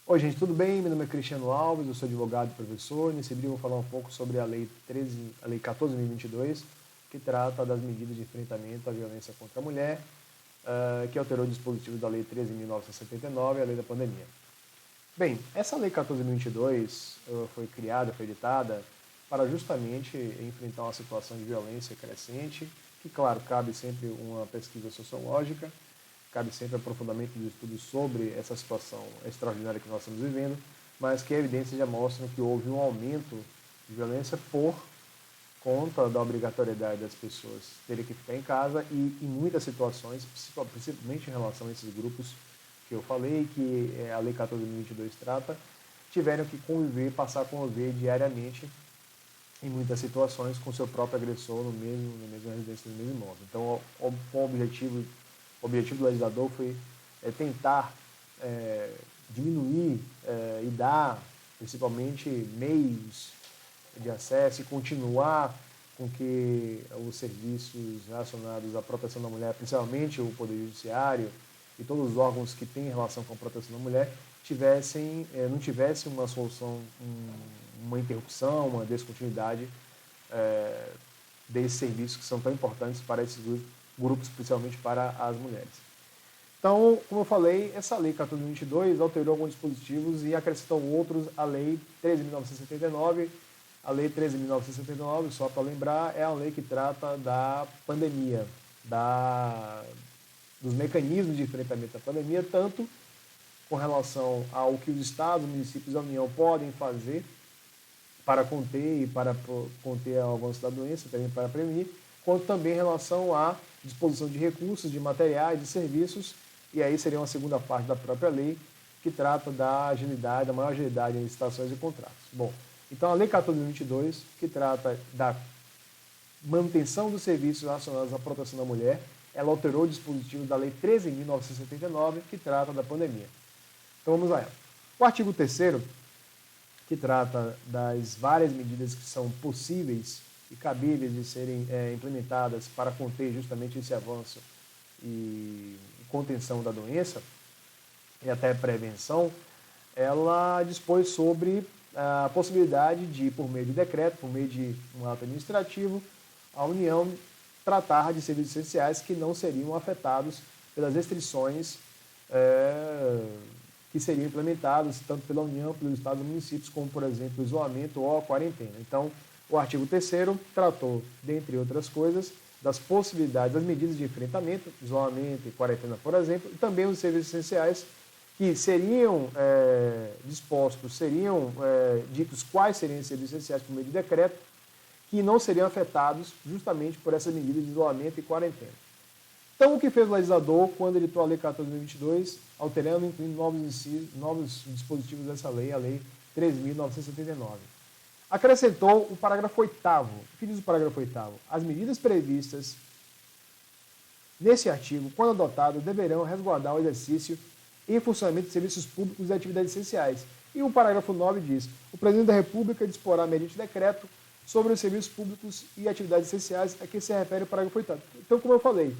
Oi, gente, tudo bem? Meu nome é Cristiano Alves, eu sou advogado e professor. Nesse vídeo eu vou falar um pouco sobre a Lei 14.022, que trata das medidas de enfrentamento à violência contra a mulher, que alterou o dispositivo da Lei 13.979 e a Lei da Pandemia. Bem, essa Lei 14.022 foi criada, foi editada para justamente enfrentar uma situação de violência crescente, que, claro, cabe sempre uma pesquisa sociológica, cabe sempre aprofundamento do estudo sobre essa situação extraordinária que nós estamos vivendo, mas que evidências já mostram que houve um aumento de violência por conta da obrigatoriedade das pessoas terem que ficar em casa e em muitas situações, principalmente em relação a esses grupos que eu falei, que a Lei 14.022 trata, tiveram que conviver, passar a conviver diariamente em muitas situações com seu próprio agressor na mesma residência, no mesmo imóvel. Então, o objetivo do legislador foi tentar diminuir e dar, principalmente, meios de acesso e continuar com que os serviços relacionados à proteção da mulher, principalmente o Poder Judiciário e todos os órgãos que têm relação com a proteção da mulher, não tivessem uma solução, uma interrupção, uma descontinuidade desses serviços que são tão importantes para esses grupos, principalmente para as mulheres. Então, como eu falei, essa Lei 14.022 alterou alguns dispositivos e acrescentou outros à Lei 13.979. A Lei 13.979, só para lembrar, é a lei que trata da pandemia, dos mecanismos de enfrentamento da pandemia, tanto com relação ao que os estados, municípios e a União podem fazer para conter e para conter o avanço da doença, também para prevenir, quanto também em relação à disposição de recursos, de materiais, de serviços, e aí seria uma segunda parte da própria lei, que trata da agilidade, da maior agilidade em licitações e contratos. Bom, então a Lei 14.022, que trata da manutenção dos serviços relacionados à proteção da mulher, ela alterou o dispositivo da Lei 13.979, que trata da pandemia. Então vamos a ela. O artigo 3º, que trata das várias medidas que são possíveis e cabíveis de serem implementadas para conter justamente esse avanço e contenção da doença e até prevenção, ela dispôs sobre a possibilidade de, por meio de decreto, por meio de um ato administrativo, a União tratar de serviços essenciais que não seriam afetados pelas restrições que seriam implementados tanto pela União, pelos estados e municípios, como, por exemplo, o isolamento ou a quarentena. Então, o artigo 3º tratou, dentre outras coisas, das possibilidades, das medidas de enfrentamento, isolamento e quarentena, por exemplo, e também os serviços essenciais que seriam dispostos, seriam ditos quais seriam os serviços essenciais por meio de decreto, que não seriam afetados justamente por essas medidas de isolamento e quarentena. Então, o que fez o legislador quando editou a Lei 14.022, alterando e incluindo novos dispositivos dessa lei, a Lei 13.979? Acrescentou o parágrafo 8º. O que diz o parágrafo 8º? As medidas previstas nesse artigo, quando adotadas, deverão resguardar o exercício e funcionamento de serviços públicos e atividades essenciais. E o parágrafo 9 diz: o Presidente da República disporá, mediante decreto, sobre os serviços públicos e atividades essenciais a que se refere o parágrafo 8º. Então, como eu falei,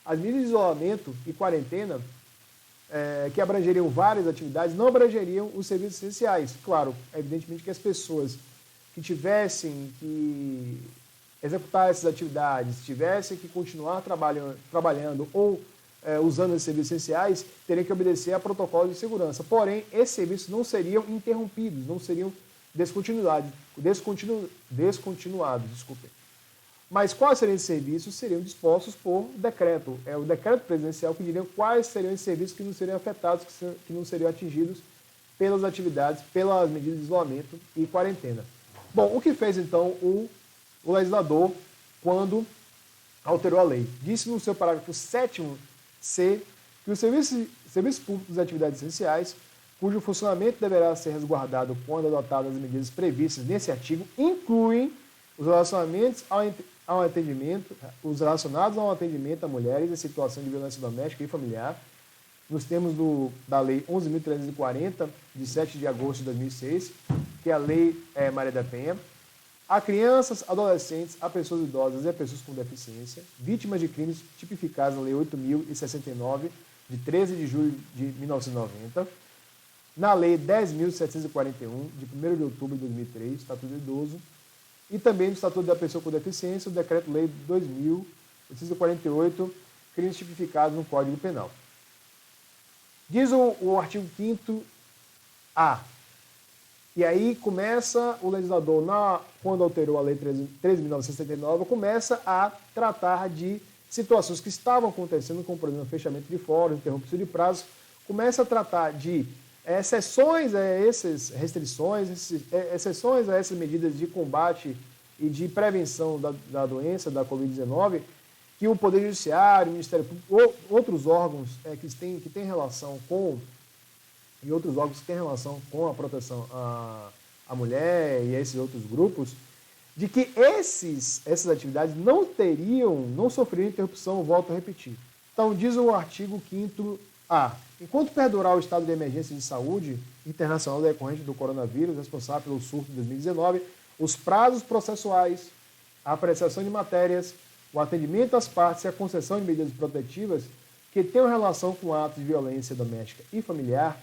as medidas de isolamento e quarentena, que abrangeriam várias atividades, não abrangeriam os serviços essenciais. Claro, evidentemente que as pessoas que tivessem que executar essas atividades, tivessem que continuar trabalhando ou usando esses serviços essenciais, teriam que obedecer a protocolos de segurança. Porém, esses serviços não seriam interrompidos, não seriam descontinuados. Mas quais seriam esses serviços? Seriam dispostos por decreto. É o decreto presidencial que diria quais seriam esses serviços que não seriam afetados, que não seriam atingidos pelas atividades, pelas medidas de isolamento e quarentena. Bom, o que fez então o legislador quando alterou a lei? Disse no seu parágrafo 7º-C que os serviços públicos e atividades essenciais, cujo funcionamento deverá ser resguardado quando adotadas as medidas previstas nesse artigo, incluem os relacionamentos os relacionados ao atendimento a mulheres em situação de violência doméstica e familiar, nos termos da Lei 11.340, de 7 de agosto de 2006, que é a Lei Maria da Penha, a crianças, adolescentes, a pessoas idosas e a pessoas com deficiência, vítimas de crimes tipificados na Lei 8.069, de 13 de julho de 1990, na Lei 10.741, de 1º de outubro de 2003, Estatuto do Idoso, e também no Estatuto da Pessoa com Deficiência, o Decreto-Lei 2.848, crimes tipificados no Código Penal. Diz o artigo 5º-A. E aí começa o legislador, quando alterou a Lei 13.979, começa a tratar de situações que estavam acontecendo, como, por exemplo, fechamento de fóruns, interrupção de prazos, começa a tratar de exceções a essas restrições, exceções a essas medidas de combate e de prevenção da doença, da Covid-19, que o Poder Judiciário, o Ministério Público, outros órgãos que têm relação com, e outros órgãos que têm relação com a proteção à mulher e a esses outros grupos, de que essas atividades não sofreriam interrupção, volto a repetir. Então, diz o artigo 5º-A. Enquanto perdurar o estado de emergência de saúde internacional decorrente do coronavírus, responsável pelo surto de 2019, os prazos processuais, a apreciação de matérias, o atendimento às partes e a concessão de medidas protetivas que tenham relação com atos de violência doméstica e familiar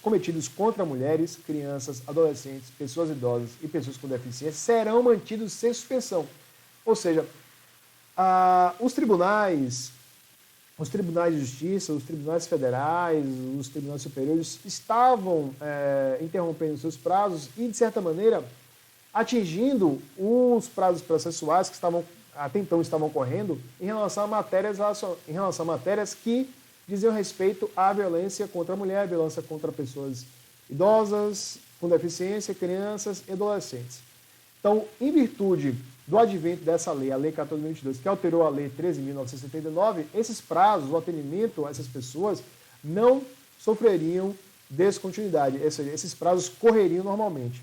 cometidos contra mulheres, crianças, adolescentes, pessoas idosas e pessoas com deficiência serão mantidos sem suspensão. Ou seja, os tribunais de justiça, os tribunais federais, os tribunais superiores estavam interrompendo seus prazos e, de certa maneira, atingindo os prazos processuais que até então estavam correndo em relação a matérias que diziam respeito à violência contra a mulher, violência contra pessoas idosas, com deficiência, crianças e adolescentes. Então, em virtude do advento dessa lei, a Lei 14.022, que alterou a Lei 13.979, esses prazos, o atendimento a essas pessoas não sofreriam descontinuidade, ou seja, esses prazos correriam normalmente.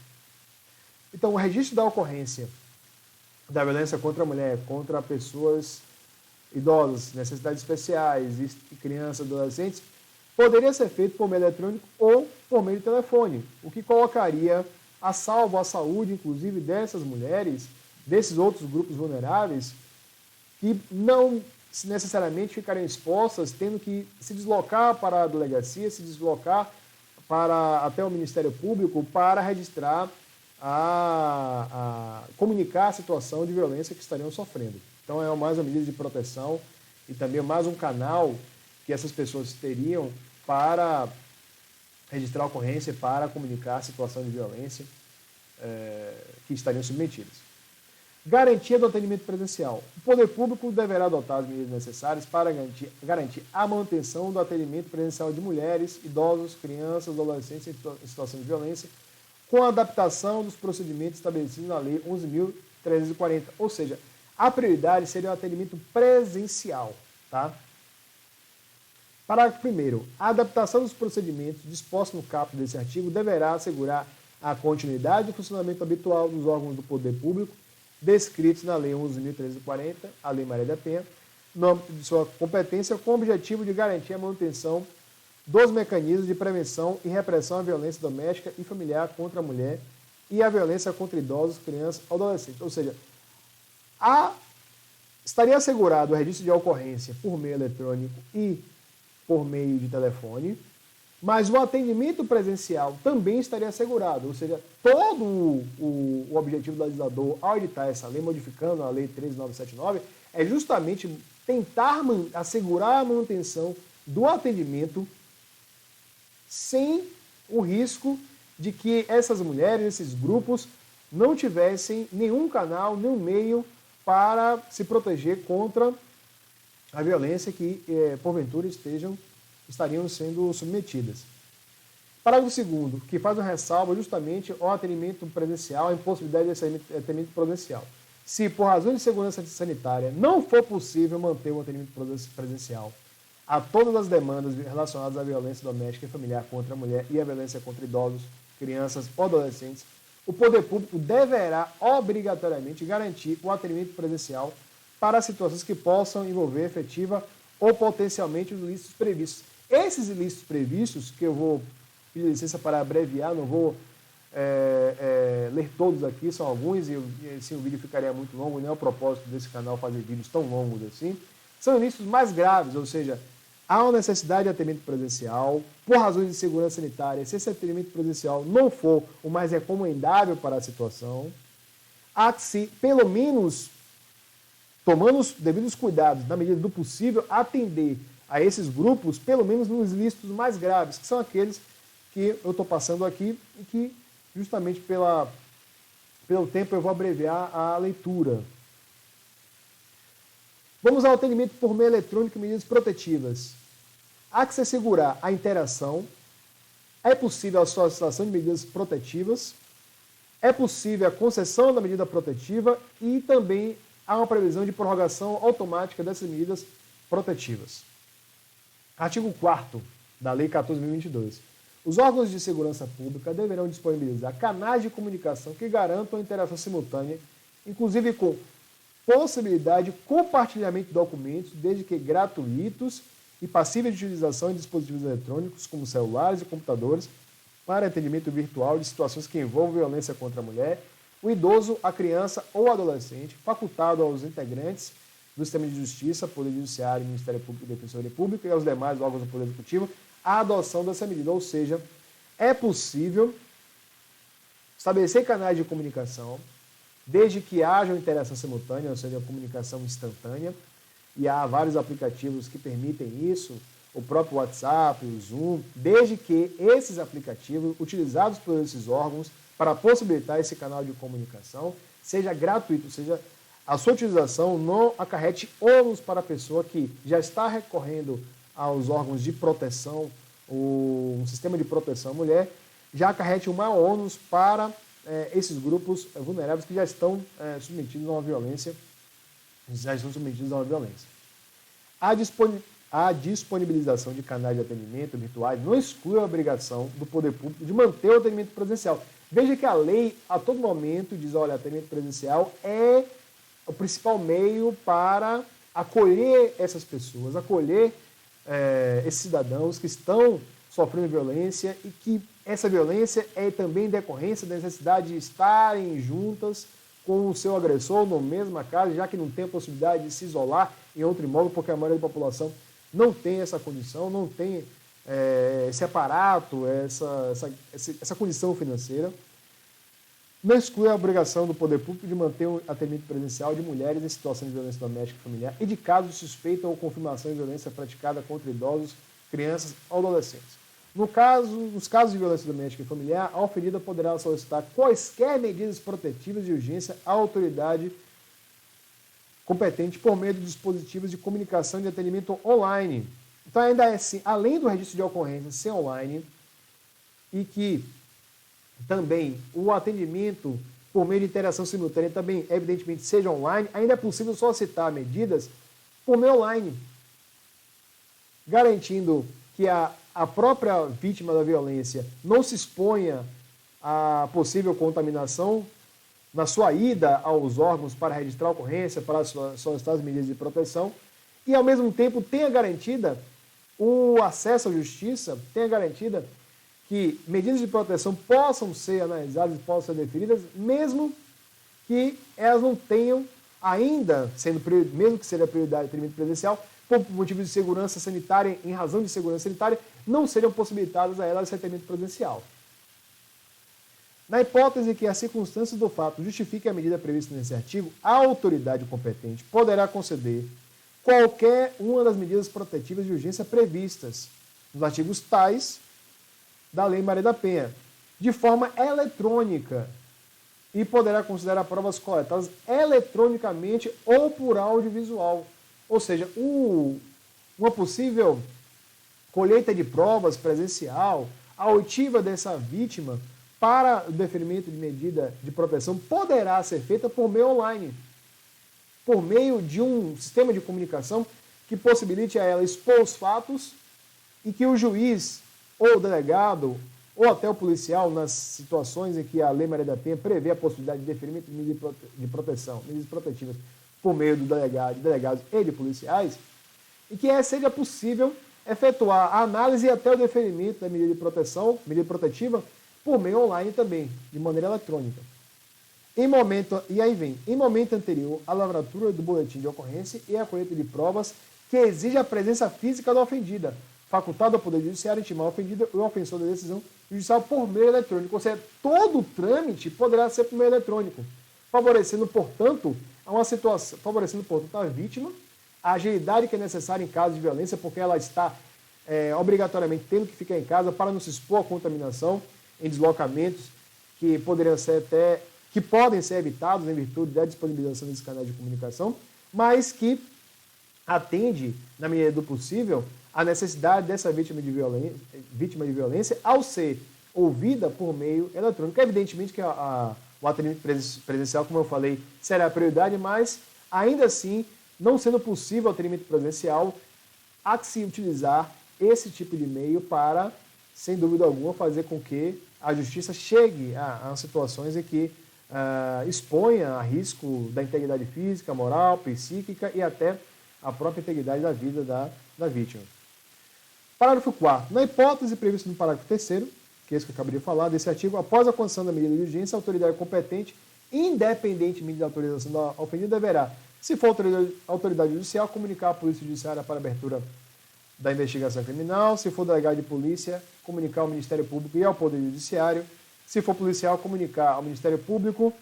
Então, o registro da ocorrência da violência contra a mulher, contra pessoas idosas, necessidades especiais e crianças, adolescentes, poderia ser feito por meio eletrônico ou por meio de telefone, o que colocaria a salvo a saúde, inclusive, dessas mulheres, desses outros grupos vulneráveis, que não necessariamente ficariam expostas, tendo que se deslocar para a delegacia, se deslocar até o Ministério Público para registrar, comunicar a situação de violência que estariam sofrendo. Então é mais uma medida de proteção e também mais um canal que essas pessoas teriam para registrar a ocorrência, para comunicar a situação de violência que estariam submetidas. Garantia do atendimento presencial. O poder público deverá adotar as medidas necessárias para garantir a manutenção do atendimento presencial de mulheres, idosos, crianças, adolescentes em situação de violência, com a adaptação dos procedimentos estabelecidos na Lei 11.340. Ou seja, a prioridade seria o atendimento presencial. Tá? Parágrafo 1º. A adaptação dos procedimentos dispostos no caput desse artigo deverá assegurar a continuidade do funcionamento habitual dos órgãos do poder público descritos na Lei 11.340, a Lei Maria da Penha, no âmbito de sua competência, com o objetivo de garantir a manutenção dos mecanismos de prevenção e repressão à violência doméstica e familiar contra a mulher e à violência contra idosos, crianças ou adolescentes. Ou seja, estaria assegurado o registro de ocorrência por meio eletrônico e por meio de telefone, mas o atendimento presencial também estaria assegurado, ou seja, todo o objetivo do legislador ao editar essa lei, modificando a Lei 13.979, é justamente tentar assegurar a manutenção do atendimento sem o risco de que essas mulheres, esses grupos, não tivessem nenhum canal, nenhum meio para se proteger contra a violência que, porventura, estariam sendo submetidas. Parágrafo 2º, que faz uma ressalva justamente ao atendimento presencial, a impossibilidade de atendimento presencial. Se, por razões de segurança sanitária, não for possível manter o atendimento presencial a todas as demandas relacionadas à violência doméstica e familiar contra a mulher e à violência contra idosos, crianças ou adolescentes, o poder público deverá obrigatoriamente garantir o atendimento presencial para situações que possam envolver efetiva ou potencialmente os ilícitos previstos. Esses ilícitos previstos, que eu vou pedir licença para abreviar, não vou ler todos aqui, são alguns, e assim, o vídeo ficaria muito longo, não é o propósito desse canal fazer vídeos tão longos assim, são ilícitos mais graves, ou seja, há uma necessidade de atendimento presencial, por razões de segurança sanitária, se esse atendimento presencial não for o mais recomendável para a situação, há que se, pelo menos, tomando os devidos cuidados, na medida do possível, atender a esses grupos, pelo menos nos ilícitos mais graves, que são aqueles que eu estou passando aqui e que, justamente pelo tempo, eu vou abreviar a leitura. Vamos ao atendimento por meio eletrônico e medidas protetivas. Há que se assegurar a interação, é possível a solicitação de medidas protetivas, é possível a concessão da medida protetiva e também há uma previsão de prorrogação automática dessas medidas protetivas. Artigo 4º da Lei 14.022. Os órgãos de segurança pública deverão disponibilizar canais de comunicação que garantam a interação simultânea, inclusive com possibilidade de compartilhamento de documentos, desde que gratuitos e passíveis de utilização em dispositivos eletrônicos, como celulares e computadores, para atendimento virtual de situações que envolvam violência contra a mulher, o idoso, a criança ou adolescente, facultado aos integrantes do sistema de justiça, Poder Judiciário, Ministério Público e Defensoria Pública e aos demais órgãos do Poder Executivo, a adoção dessa medida. Ou seja, é possível estabelecer canais de comunicação, desde que haja uma interação simultânea, ou seja, uma comunicação instantânea, e há vários aplicativos que permitem isso, o próprio WhatsApp, o Zoom, desde que esses aplicativos, utilizados por esses órgãos, para possibilitar esse canal de comunicação, seja gratuito, ou seja, a sua utilização não acarrete ônus para a pessoa que já está recorrendo aos órgãos de proteção, o sistema de proteção à mulher, já acarrete um maior ônus para esses grupos vulneráveis que já estão submetidos a uma violência, A disponibilização de canais de atendimento virtuais não exclui a obrigação do poder público de manter o atendimento presencial. Veja que a lei, a todo momento, diz, olha, atendimento presencial é o principal meio para acolher essas pessoas, acolher esses cidadãos que estão sofrendo violência e que essa violência é também decorrência da necessidade de estarem juntas com o seu agressor na mesma casa, já que não tem a possibilidade de se isolar em outro imóvel, porque a maioria da população não tem essa condição, não tem esse aparato, essa condição financeira. Não exclui a obrigação do poder público de manter o atendimento presencial de mulheres em situação de violência doméstica e familiar e de casos de suspeita ou confirmação de violência praticada contra idosos, crianças ou adolescentes. Nos casos de violência doméstica e familiar, a oferida poderá solicitar quaisquer medidas protetivas de urgência à autoridade competente por meio de dispositivos de comunicação e de atendimento online. Então, ainda é assim, além do registro de ocorrência ser online e que também o atendimento por meio de interação simultânea também, evidentemente, seja online, ainda é possível solicitar medidas por meio online, garantindo que a própria vítima da violência não se exponha a possível contaminação na sua ida aos órgãos para registrar a ocorrência, para solicitar as medidas de proteção, e ao mesmo tempo tenha garantida o acesso à justiça, tenha garantida que medidas de proteção possam ser analisadas e possam ser definidas, mesmo que elas não tenham ainda, mesmo que seja prioridade de atendimento presencial, por motivos de segurança sanitária, em razão de segurança sanitária, não sejam possibilitadas a elas esse atendimento presencial. Na hipótese que as circunstâncias do fato justifiquem a medida prevista nesse artigo, a autoridade competente poderá conceder qualquer uma das medidas protetivas de urgência previstas nos artigos tais da Lei Maria da Penha, de forma eletrônica, e poderá considerar provas coletadas eletronicamente ou por audiovisual. Ou seja, uma possível colheita de provas presencial, a oitiva dessa vítima para o deferimento de medida de proteção poderá ser feita por meio online, por meio de um sistema de comunicação que possibilite a ela expor os fatos e que o juiz ou o delegado ou até o policial, nas situações em que a Lei Maria da Penha prevê a possibilidade de deferimento de medidas de proteção, medidas protetivas por meio do delegado, de delegados e de policiais, e que seja possível efetuar a análise e até o deferimento da medida de proteção, medida protetiva, por meio online também, de maneira eletrônica. Em momento anterior à lavratura do boletim de ocorrência e a colheita de provas que exige a presença física da ofendida, facultado ao Poder Judiciário intimar a ofendida e o ofensor da decisão judicial por meio eletrônico. Ou seja, todo o trâmite poderá ser por meio eletrônico, favorecendo, portanto, a vítima, a agilidade que é necessária em caso de violência, porque ela está obrigatoriamente tendo que ficar em casa para não se expor à contaminação em deslocamentos que podem ser evitados em virtude da disponibilização desses canais de comunicação, mas que atende, na medida do possível, a necessidade dessa vítima de violência ao ser ouvida por meio eletrônico. Evidentemente que o atendimento presencial, como eu falei, será a prioridade, mas ainda assim, não sendo possível o atendimento presencial, há que se utilizar esse tipo de meio para, sem dúvida alguma, fazer com que a justiça chegue a situações em que exponha a risco da integridade física, moral, psíquica e até a própria integridade da vida da vítima. Parágrafo 4º. Na hipótese prevista no parágrafo 3º, que é isso que eu acabei de falar, desse artigo, após a concessão da medida de urgência, a autoridade competente, independentemente da autorização da ofendida, deverá, se for autoridade judicial, comunicar à Polícia Judiciária para abertura da investigação criminal, se for delegado de polícia, comunicar ao Ministério Público e ao Poder Judiciário, se for policial, comunicar ao Ministério Público,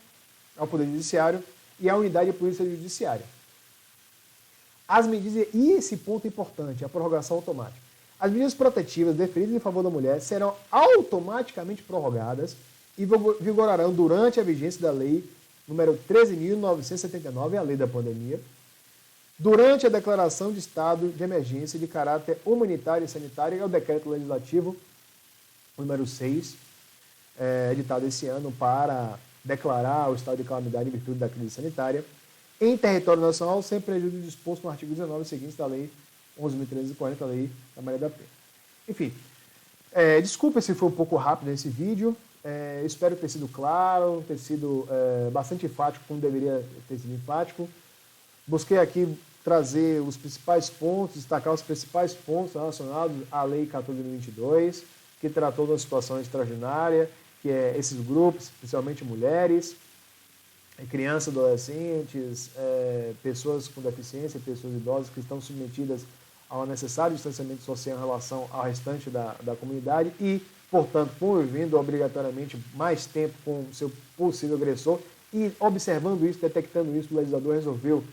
ao Poder Judiciário e à Unidade de Polícia Judiciária. As medidas, e esse ponto é importante, a prorrogação automática. As medidas protetivas deferidas em favor da mulher serão automaticamente prorrogadas e vigorarão durante a vigência da Lei número 13.979, a Lei da Pandemia, durante a declaração de estado de emergência de caráter humanitário e sanitário, é o Decreto Legislativo número 6, editado esse ano para declarar o estado de calamidade em virtude da crise sanitária, em território nacional, sem prejuízo disposto no artigo 19 seguinte da Lei 11.340, a Lei da Maria da Penha. Enfim, desculpa se foi um pouco rápido esse vídeo, espero ter sido claro, ter sido bastante enfático, como deveria ter sido enfático. Busquei aqui trazer os principais pontos, destacar os principais pontos relacionados à Lei 14.022, que tratou de uma situação extraordinária, que é esses grupos, especialmente mulheres, crianças, adolescentes, pessoas com deficiência, pessoas idosas que estão submetidas ao necessário distanciamento social em relação ao restante da comunidade e, portanto, convivendo obrigatoriamente mais tempo com o seu possível agressor e observando isso, detectando isso, o legislador resolveu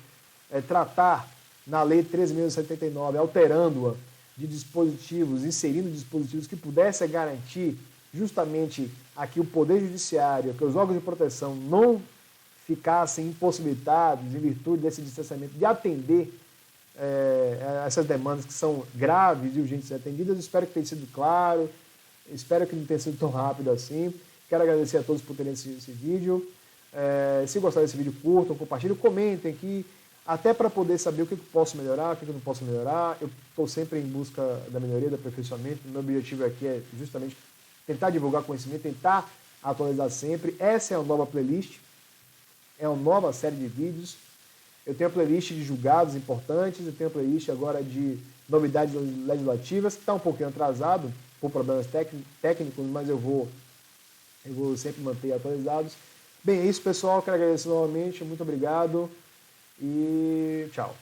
tratar na Lei 13.079, alterando-a de dispositivos, inserindo dispositivos que pudessem garantir justamente aqui o Poder Judiciário, que os órgãos de proteção não ficassem impossibilitados, em virtude desse distanciamento, de atender essas demandas que são graves e urgentes de ser atendidas. Espero que tenha sido claro, espero que não tenha sido tão rápido assim. Quero agradecer a todos por terem assistido esse vídeo. Se gostaram desse vídeo, curtam, compartilhem, comentem aqui, até para poder saber o que eu posso melhorar, o que eu não posso melhorar. Eu estou sempre em busca da melhoria, do aperfeiçoamento. Meu objetivo aqui é justamente tentar divulgar conhecimento, tentar atualizar sempre. Essa é uma nova playlist, é uma nova série de vídeos. Eu tenho a playlist de julgados importantes, eu tenho a playlist agora de novidades legislativas, que está um pouquinho atrasado por problemas técnicos, mas eu vou sempre manter atualizados. Bem, é isso, pessoal. Quero agradecer novamente. Muito obrigado e tchau.